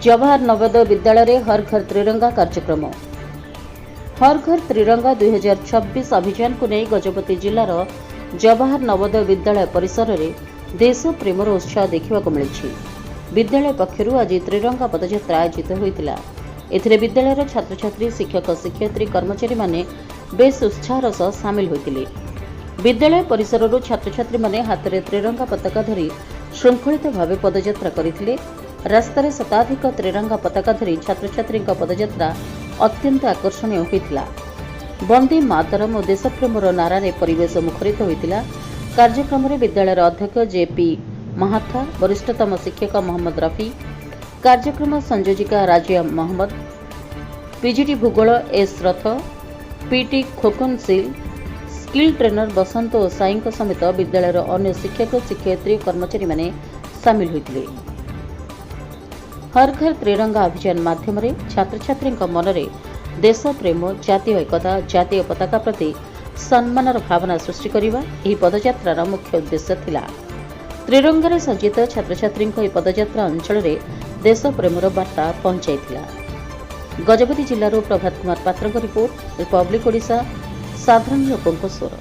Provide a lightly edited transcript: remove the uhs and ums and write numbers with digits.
जवाहर नवोदय विद्यालय रे हर घर त्रिरंगा कार्यक्रम। हर घर त्रिरंगा 2026 अभियान को नहीं गजपति जिलार जवाहर नवोदय विद्यालय परिसर में देश प्रेमर उत्साह देखा मिली। विद्यालय पक्षर आज त्रिरंगा पदयात्रा आयोजित होता। एथिरे विद्यालय छात्र छात्री शिक्षक शिक्षयित्री कर्मचारी माने बेस उत्साहर सह सामिल होते। विद्यालय परिसर छात्र छात्री माने हाथ में त्रिरंगा पताका धरी श्रृंखलित भाव पदयात्रा करथिले। रास्तार शताधिक त्रिरंगा पताका धरी छात्र छात्री पदयात्रा अत्यंत आकर्षणीय होता। वंदे मातरम और देशप्रेमर नारे परिवेश मुखरित होता। कार्यक्रम में विद्यालय अध्यक्ष जेपी महाथा, वरिष्ठतम शिक्षक मोहम्मद रफी, कार्यक्रम संयोजिका राजिया मोहम्मद, पीजीटी भूगोल एस रथ, पीटी खोकन सिल, स्किल ट्रेनर बसंत और साई समेत विद्यालय अन्य शिक्षक शिक्षयित्री कर्मचारी माने सामिल होते। हर घर त्रिरंगा अभियान माध्यम छात्र छात्री मनरे देश प्रेम, जातीय एकता, जातीय पताका प्रति सम्मानर भावना सृष्टि करने यह पदयात्रार मुख्य उद्देश्य थिला। त्रिरंगार सज्जित छात्र छात्री पदयात्रा अंचल में देश प्रेमर बार्ता पहुंचाइथिला। गजपति जिल्लार प्रभात कुमार पात्र रिपोर्ट, रिपब्लिक ओडिशा, साधारण लोकଙ୍କ स्वर।